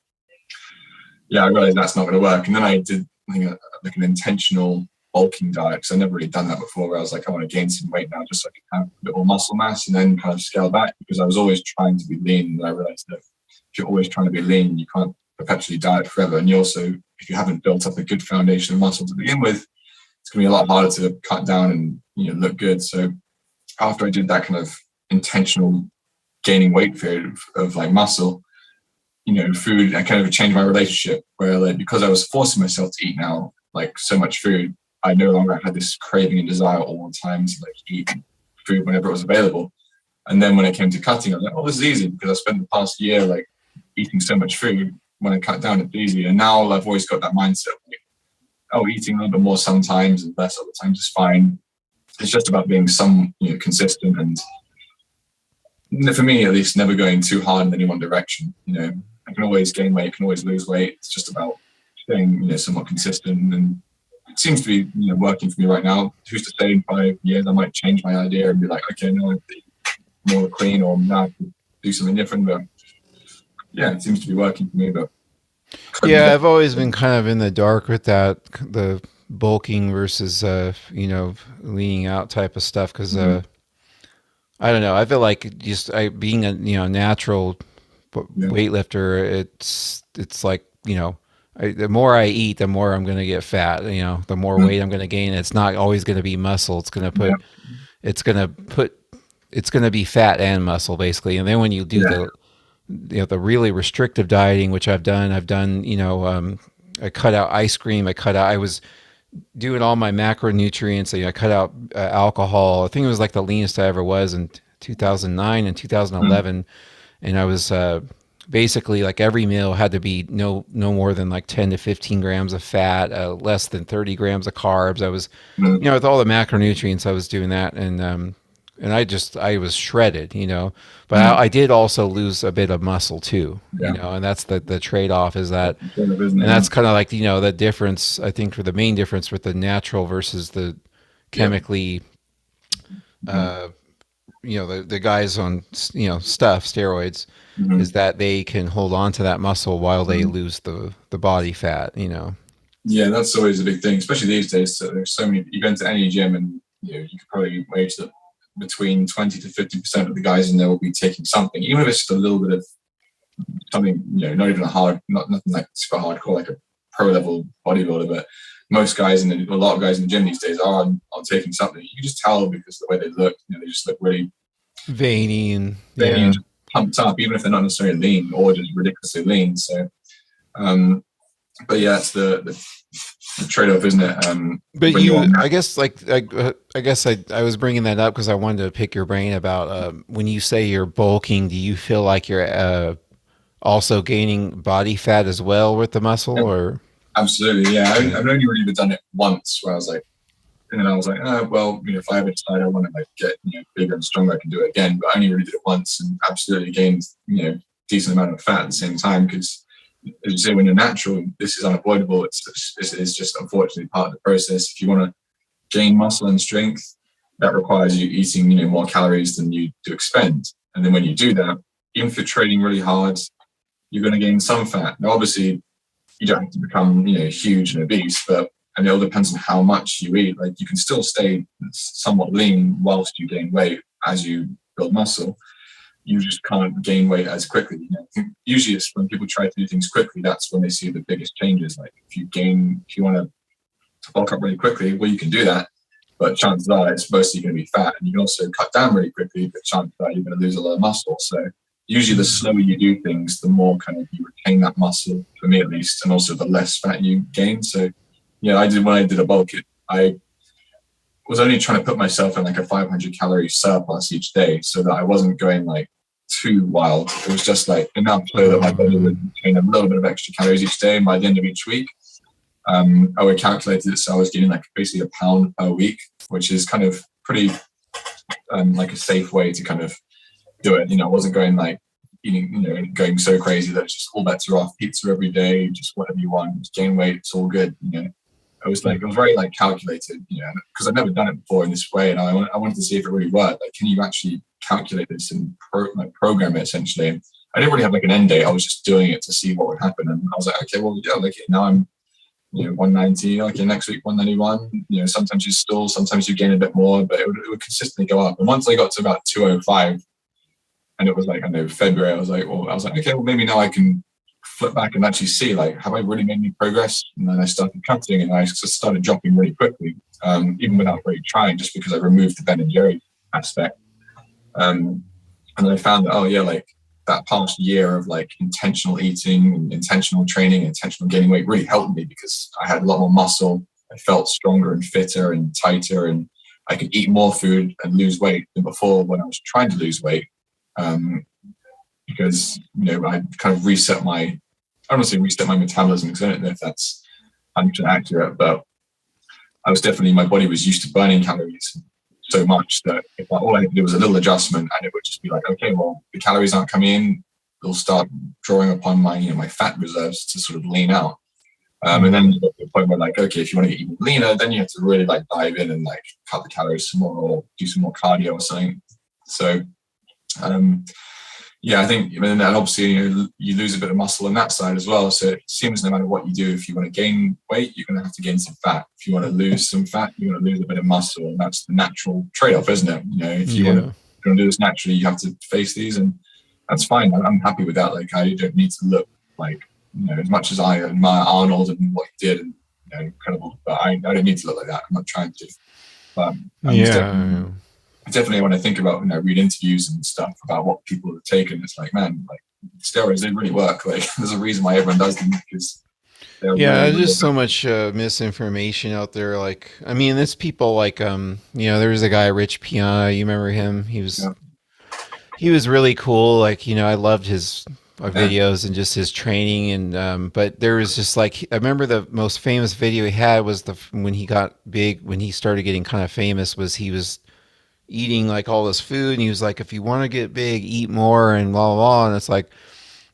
yeah, I realized that's not going to work. And then I did like an intentional bulking diet because I never really done that before. Where I was like, I want to gain some weight now, just so I can have a bit more muscle mass, and then kind of scale back because I was always trying to be lean. And I realized that if you're always trying to be lean, you can't perpetually diet forever. And you also, if you haven't built up a good foundation of muscle to begin with, it's going to be a lot harder to cut down and look good. So after I did that kind of intentional gaining weight period of like muscle, food, I kind of changed my relationship where like because I was forcing myself to eat now like so much food, I no longer had this craving and desire all the time to like eat food whenever it was available. And then when it came to cutting, I was like, oh, this is easy because I spent the past year like eating so much food. When I cut down, it's easy. And now I've always got that mindset like, oh, eating a little bit more sometimes and less other times is fine. It's just about being consistent and for me at least never going too hard in any one direction. I can always gain weight, I can always lose weight. It's just about staying somewhat consistent, and it seems to be working for me right now. Who's to say in 5 years I might change my idea and be like, okay, no, I have to eat more clean or now I have to do something different. But yeah, it seems to be working for me. But yeah, I've always been kind of in the dark with that, the bulking versus leaning out type of stuff because I don't know. I feel like just being a natural weightlifter, it's like the more I eat, the more I'm going to get fat. The more weight I'm going to gain. It's not always going to be muscle. It's going to put, it's going to be fat and muscle basically. And then when you do the really restrictive dieting, which I've done, I cut out ice cream. I was doing all my macronutrients. I cut out alcohol. I think it was like the leanest I ever was in 2009 and 2011. And I was basically like every meal had to be no more than like 10 to 15 grams of fat, less than 30 grams of carbs. I was, with all the macronutrients, I was doing that. And I was shredded, but I did also lose a bit of muscle too, and that's the trade-off is that, and that's kind of like, the difference, I think for the main difference with the natural versus the chemically, the guys on, stuff, steroids, is that they can hold on to that muscle while they lose the body fat, Yeah, that's always a big thing, especially these days. So there's so many. You go into any gym, and you could probably wage that between 20 to 50% of the guys in there will be taking something, even if it's just a little bit of something. Not even nothing like super hardcore, like a pro level bodybuilder. But most guys a lot of guys in the gym these days are taking something. You can just tell because the way they look. They just look really veiny and veiny and pumped up, even if they're not necessarily lean or just ridiculously lean. So, um, but yeah, it's the trade-off, isn't it? But When you're you, I guess, I guess I was bringing that up because I wanted to pick your brain about when you say you're bulking. Do you feel like you're also gaining body fat as well with the muscle, or absolutely, yeah. yeah, I've only really done it once, where I was like, and then I was like, oh, well, if I ever decide I want to like get bigger and stronger, I can do it again. But I only really did it once, and absolutely gained decent amount of fat at the same time. Because as you say, when you're natural, this is unavoidable. It's just unfortunately part of the process. If you want to gain muscle and strength, that requires you eating more calories than you do expend. And then when you do that, even if you're training really hard, you're going to gain some fat. Now, obviously, you don't have to become huge and obese, but and it all depends on how much you eat. Like you can still stay somewhat lean whilst you gain weight as you build muscle. You just can't gain weight as quickly. Usually, it's when people try to do things quickly, that's when they see the biggest changes. Like if you want to bulk up really quickly, well, you can do that, but chances are it's mostly going to be fat. And you can also cut down really quickly, but chances are you're going to lose a lot of muscle. So usually the slower you do things, the more kind of you retain that muscle, for me at least, and also the less fat you gain. So when I did a bulk, I was only trying to put myself in like a 500 calorie surplus each day so that I wasn't going like too wild. It was just like enough so that my body would retain a little bit of extra calories each day. And by the end of each week, I would calculate it so I was getting like basically a pound per week, which is kind of pretty like a safe way to kind of do it. I wasn't going like eating, going so crazy that it's just all bets are off, pizza every day, just whatever you want, just gain weight, it's all good. I was very like calculated, because I've never done it before in this way, and I wanted to see if it really worked. Like, can you actually calculate this and program it essentially? And I didn't really have like an end date. I was just doing it to see what would happen, and I was like, okay, well, yeah, like now I'm 190, okay, next week 191. Sometimes you stall, sometimes you gain a bit more, but it would consistently go up. And once I got to about 205, and it was like, I know, February, I was like, okay, well, maybe now I can flip back and actually see, like, have I really made any progress? And then I started cutting, and I just started dropping really quickly, even without really trying, just because I removed the Ben and Jerry aspect. And then I found that, oh yeah, like that past year of like intentional eating and intentional training, intentional gaining weight really helped me, because I had a lot more muscle. I felt stronger and fitter and tighter, and I could eat more food and lose weight than before when I was trying to lose weight. Because I kind of reset my, I don't want to say reset my metabolism, because I don't know if that's 100% accurate, but my body was used to burning calories so much that if all I had to do was a little adjustment, and it would just be like, okay, well, the calories aren't coming in, they'll start drawing upon my my fat reserves to sort of lean out. And then you got to the point where, like, okay, if you want to get even leaner, then you have to really like dive in and like cut the calories some more, or do some more cardio or something. So yeah, I think, and obviously you lose a bit of muscle on that side as well. So it seems no matter what you do, if you want to gain weight, you're going to have to gain some fat. If you want to lose some fat, you're going to lose a bit of muscle, and that's the natural trade-off, isn't it? If you want to do this naturally, you have to face these, and that's fine. I'm happy with that. Like, I don't need to look like as much as I admire Arnold and what he did, and incredible. But I don't need to look like that. I'm not trying to. But definitely when I think about read interviews and stuff about what people have taken, it's like, man, like steroids, they really work. Like, there's a reason why everyone does them, because they're yeah, really, there's really just so much misinformation out there. Like, I mean, there's people like there was a guy, Rich Piana. You remember him? He was really cool. Like, I loved his videos and just his training. And but there was just like, I remember the most famous video he had was when he got big, when he started getting kind of famous, was he was eating like all this food, and he was like, if you want to get big, eat more, and blah blah blah. And it's like,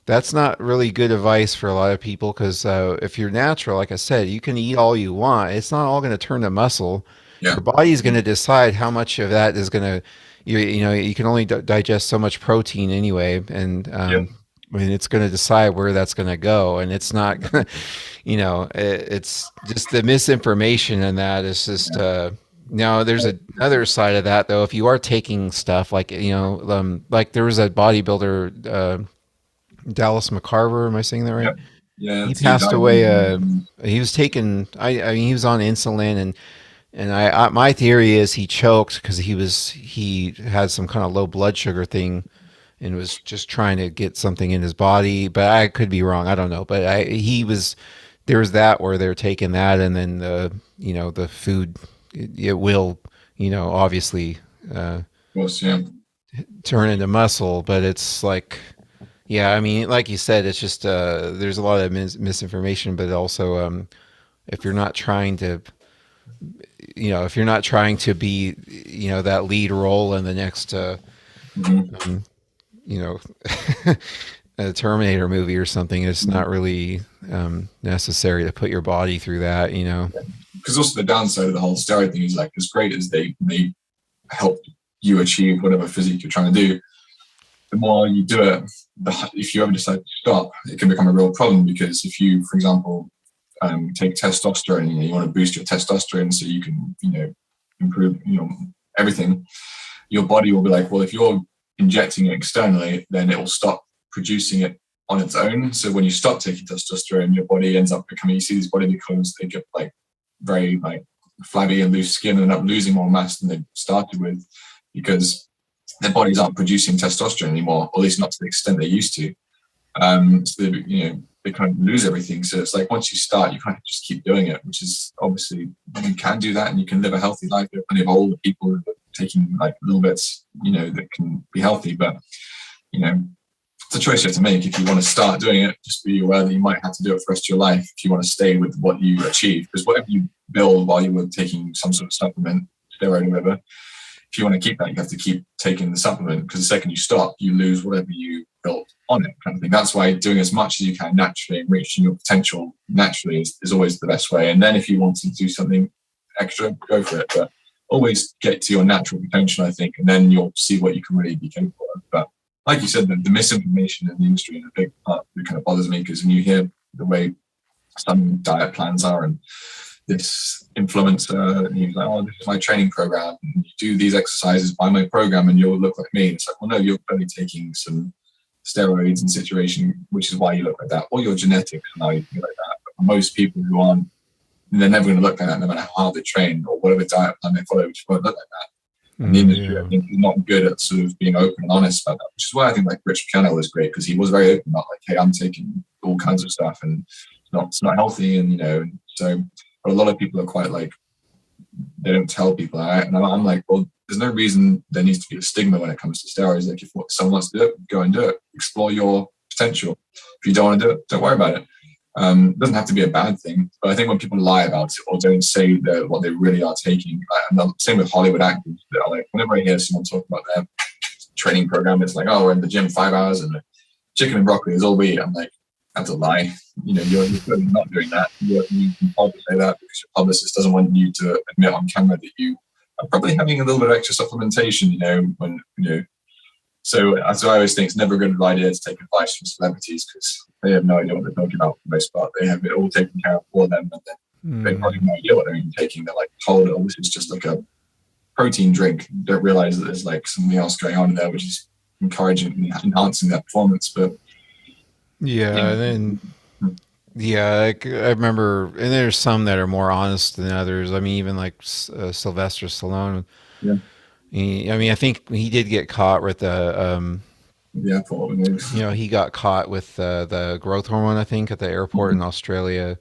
that's not really good advice for a lot of people, because if you're natural, like I said, you can eat all you want. It's not all going to turn to muscle. yeah, Your body's going to decide how much of that is going to, you can only digest so much protein anyway, and yeah, I mean, it's going to decide where that's going to go, and it's not, it's just the misinformation in that is just. Now there's another side of that though. If you are taking stuff like like there was a bodybuilder, Dallas McCarver. Am I saying that yeah, right? yeah. He He passed died. away. He was taking. I mean, he was on insulin, and my theory is he choked because he had some kind of low blood sugar thing, and was just trying to get something in his body. But I could be wrong. I don't know. But he was, there was that where they're taking that, and then the, the food, it will, obviously uh, Of course, yeah. turn into muscle. But it's like, yeah, I mean, like you said, it's just there's a lot of misinformation, but also if you're not trying to, if you're not trying to be, that lead role in the next, Mhm. um, you know, a Terminator movie or something, it's not really necessary to put your body through that. Because also the downside of the whole steroid thing is like, as great as they help you achieve whatever physique you're trying to do, the more you do it, if you ever decide to stop, it can become a real problem. Because if you, for example, take testosterone, you want to boost your testosterone so you can, improve, everything, your body will be like, well, if you're injecting it externally, then it will stop producing it on its own. So when you stop taking testosterone, your body ends up becoming, you see these bodybuilders, they get like very like flabby and loose skin and end up losing more mass than they started with, because their bodies aren't producing testosterone anymore, or at least not to the extent they used to. So they kind of lose everything. So it's like once you start, you kind of just keep doing it, which is obviously, you can do that and you can live a healthy life. There are plenty of older people who are taking like little bits, that can be healthy. But you know, it's a choice you have to make. If you want to start doing it, just be aware that you might have to do it for the rest of your life if you want to stay with what you achieve. Because whatever you build while you were taking some sort of supplement, steroid or whatever, if you want to keep that, you have to keep taking the supplement, because the second you stop, you lose whatever you built on it, kind of thing. That's why doing as much as you can naturally and reaching your potential naturally is always the best way. And then if you want to do something extra, go for it. But always get to your natural potential, I think, and then you'll see what you can really be capable of. But like you said, the misinformation in the industry is a big part that kind of bothers me, because when you hear the way some diet plans are, and this influencer, and he's like, oh, this is my training program, and you do these exercises by my program and you'll look like me. It's like, well, no, you're only taking some steroids in situation, which is why you look like that, or your genetics allow you to be like that. But for most people who aren't, they're never going to look like that, no matter how they train or whatever diet plan they follow, which won't look like that. And the industry, I Yeah. think, is not good at sort of being open and honest about that, which is why I think like Rich Piano was great, because he was very open about like, hey, I'm taking all kinds of stuff and it's not healthy, and so. But a lot of people are quite like, they don't tell people. And I'm like, well, there's no reason there needs to be a stigma when it comes to steroids. Like, if someone wants to do it, go and do it. Explore your potential. If you don't want to do it, don't worry about it. It doesn't have to be a bad thing. But I think when people lie about it or don't say what they really are taking, and the same with Hollywood actors, that are like, whenever I hear someone talk about their training program, it's like, oh, we're in the gym 5 hours and chicken and broccoli is all we eat. I'm like, that's a lie. You're clearly not doing that. You can probably say that because your publicist doesn't want you to admit on camera that you are probably having a little bit of extra supplementation, So I always think it's never a good idea to take advice from celebrities, because they have no idea what they're talking about for the most part. They have it all taken care of for them, and then they probably have no idea what they're even taking. They're like told, oh, this is just like a protein drink. They don't realize that there's like something else going on there, which is encouraging and enhancing their performance. But Yeah, yeah. and then yeah, I remember, and there's some that are more honest than others. I mean, even like Sylvester Stallone. Yeah. I mean, I think he did get caught with Yeah, probably. he got caught with the growth hormone, I think, at the airport in Australia.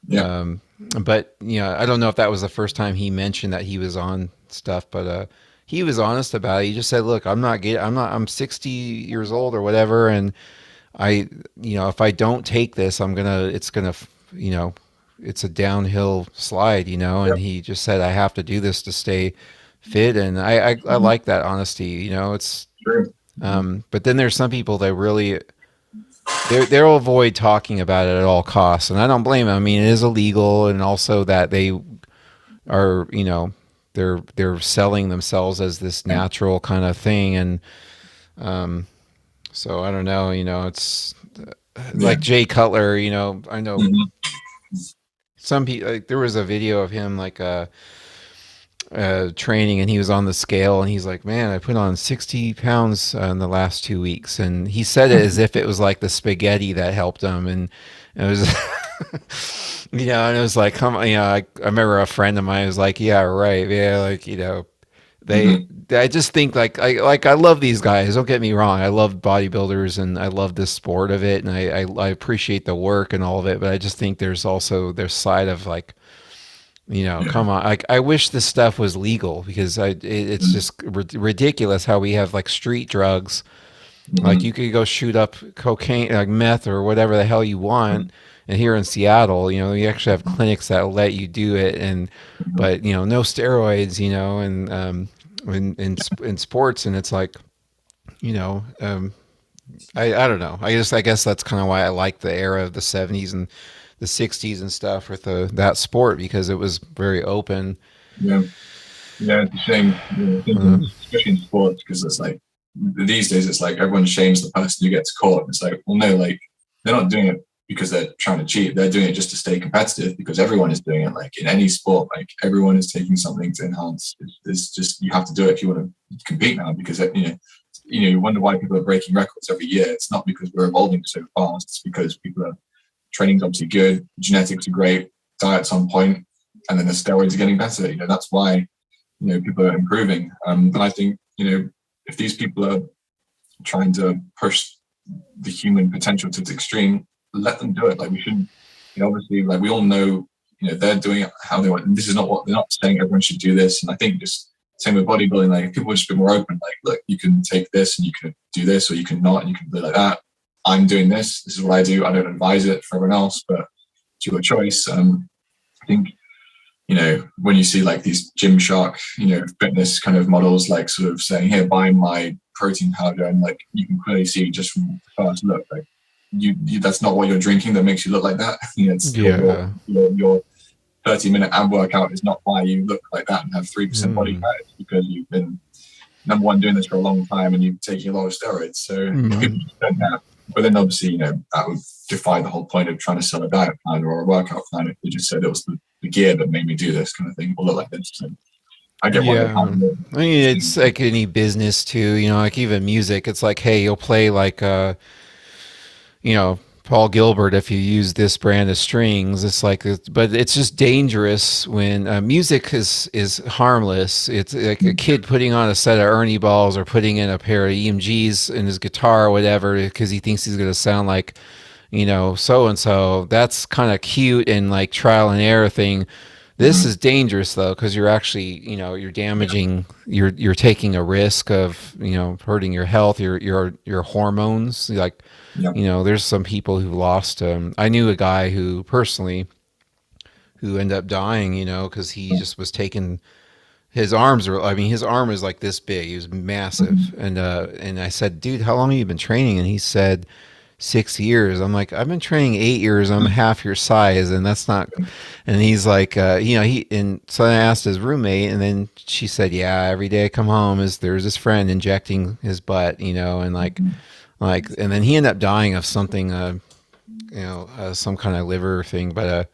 Yeah. But I don't know if that was the first time he mentioned that he was on stuff, but he was honest about it. He just said, "Look, I'm 60 years old or whatever, and if I don't take this, it's a downhill slide, Yeah. and he just said, I have to do this to stay fit. And I like that honesty, it's, True. but then there's some people that really, they'll avoid talking about it at all costs. And I don't blame them. I mean, it is illegal. And also that they are, they're selling themselves as this Yeah. natural kind of thing. And, so I don't know, it's, Yeah. like Jay Cutler, I know Mhm. some people. Like, there was a video of him like training, and he was on the scale, and he's like, "Man, I put on 60 pounds in the last 2 weeks," and he said it as if it was like the spaghetti that helped him, and it was, and it was like, come on, I remember a friend of mine was like, "Yeah, right, yeah, like they Hmm. I just think I love these guys. Don't get me wrong. I love bodybuilders and I love this sport of it, and I appreciate the work and all of it. But I just think there's also their side of like, Yeah. come on. Like I wish this stuff was legal because it's just ridiculous how we have like street drugs. Like you Hmm. could go shoot up cocaine, like meth or whatever the hell you want. And here in Seattle, you actually have clinics that will let you do it, and but no steroids, and in sports, and it's like, you know, um, I don't know. I guess that's kind of why I like the era of the '70s and the '60s and stuff with that sport because it was very open. Yeah. Yeah, it's a shame. I think especially in sports, because it's like these days it's like everyone shames the person who gets caught. It's like, well, no, like they're not doing it because they're trying to cheat. They're doing it just to stay competitive because everyone is doing it. Like in any sport, like everyone is taking something to enhance. It's just you have to do it if you want to compete now because you wonder why people are breaking records every year. It's not because we're evolving so fast. It's because people are training's obviously good, genetics are great, diet's on point, and then the steroids are getting better. That's why people are improving. And I think if these people are trying to push the human potential to its extreme, let them do it. Like we shouldn't. Obviously, like we all know, they're doing it how they want. And this is not what they're not saying. Everyone should do this. And I think just same with bodybuilding. Like if people are just a bit more open. Like, look, you can take this and you can do this, or you can not, and you can do it like that. I'm doing this. This is what I do. I don't advise it for everyone else, but it's your choice. I think when you see like these Gymshark, fitness kind of models, like sort of saying, "Here, buy my protein powder," and like you can clearly see just from the first look, like you that's not what you're drinking that makes you look like that. It's Yeah. your 30-minute ab workout is not why you look like that and have 3% body Mm. fat. It's because you've been number one doing this for a long time and you're taking a lot of steroids. So people Mm. just don't have. But then obviously, that would defy the whole point of trying to sell a diet plan or a workout plan if they just said it was the gear that made me do this kind of thing or look like this. So I get why they Yeah. have it. I mean, it's like any business too, like even music. It's like, hey, you'll play like, Paul Gilbert if you use this brand of strings. It's like, but it's just dangerous when music is harmless. It's like a kid putting on a set of Ernie balls or putting in a pair of EMGs in his guitar or whatever because he thinks he's going to sound like, so and so. That's kind of cute and like trial and error thing. This is dangerous though because you're actually, you're damaging, you're taking a risk of, hurting your health, your hormones. Like, Yeah. there's some people who lost. I knew a guy who personally who ended up dying, because he just was taking his arms were. I mean, his arm was like this big. He was massive, and I said, dude, how long have you been training? And he said 6 years. I'm like, I've been training 8 years. I'm half your size, and that's not. And he's like, so I asked his roommate, and then she said, yeah, every day I come home there's this friend injecting his butt, and and then he ended up dying of something, some kind of liver thing. But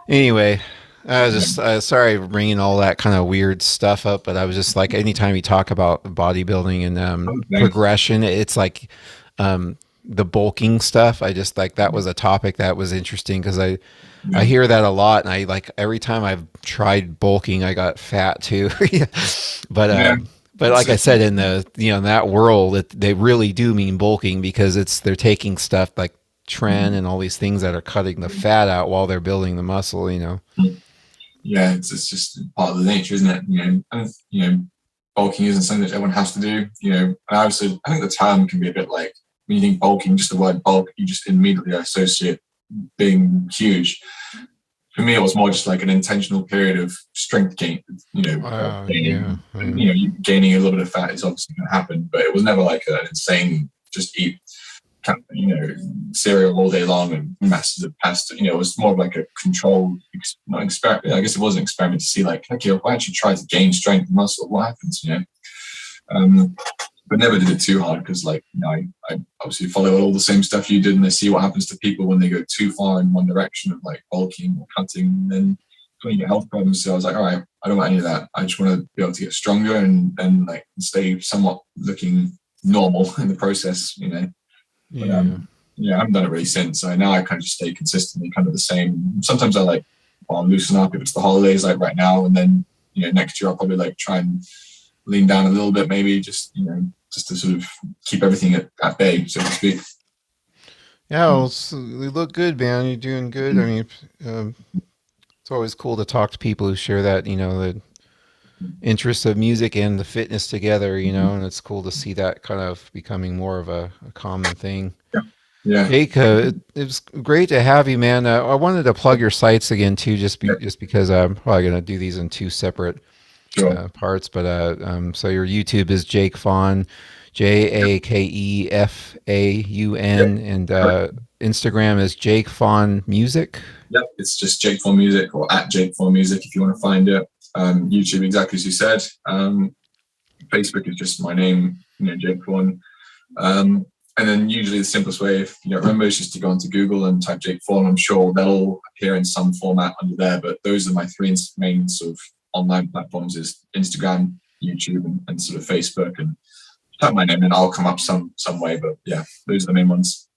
anyway, I was just sorry for bringing all that kind of weird stuff up, but I was just like, anytime you talk about bodybuilding and Thanks. progression, it's like the bulking stuff. I just like that was a topic that was interesting because I Yeah. hear that a lot, and I like every time I've tried bulking, I got fat too. but Yeah. but It's like I just, said, in the in that world, they really do mean bulking because they're taking stuff like tren and all these things that are cutting the fat out while they're building the muscle. yeah, it's just part of the nature, isn't it? And bulking isn't something that everyone has to do. And I think the term can be a bit like when you think bulking, just the word bulk, you just immediately associate being huge. For me, it was more just like an intentional period of strength gain. Yeah. Gaining, and gaining a little bit of fat is obviously going to happen, but it was never like an insane just eat cereal all day long and masses of pasta. It was more of like a controlled, not experiment. I guess it was an experiment to see like, okay, if I actually try to gain strength and muscle, what happens? Um, but never did it too hard because, like, I obviously follow all the same stuff you did, and I see what happens to people when they go too far in one direction of like bulking or cutting, and then when you get health problems. So I was like, all right, I don't want any of that. I just want to be able to get stronger and like stay somewhat looking normal in the process. But Yeah. yeah, I haven't done it really since. So now I kind of just stay consistently kind of the same. Sometimes I like, I'll loosen up if it's the holidays, like right now, and then next year I'll probably like try and lean down a little bit, maybe just just to sort of keep everything at bay, so to speak. Yeah, well, you look good, man. You're doing good. I mean, um, it's always cool to talk to people who share that, the interest of music and the fitness together, and it's cool to see that kind of becoming more of a common thing. Yeah. Yeah. Jake, it was great to have you, man. I wanted to plug your sites again too, Yeah. just because I'm probably going to do these in two separate Sure. parts. But so your YouTube is Jake Faun, JAKEFAUN, and Instagram is Jake Faun Music. Yep, it's just Jake Faun Music, or at Jake Faun Music if you want to find it. YouTube, exactly as you said. Facebook is just my name, Jake Faun. And then usually the simplest way, if you don't remember, is just to go onto Google and type Jake Faun. I'm sure that'll appear in some format under there. But those are my three main sort of online platforms: is Instagram, YouTube, and sort of Facebook. And type my name and I'll come up some way. But yeah, those are the main ones.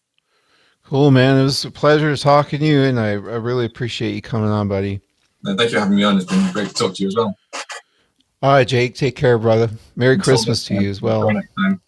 Cool, man. It was a pleasure talking to you, and I really appreciate you coming on, buddy. Thank you for having me on. It's been great to talk to you as well. All right, Jake. Take care, brother. Merry Until Christmas next to you time. as well. Until next time.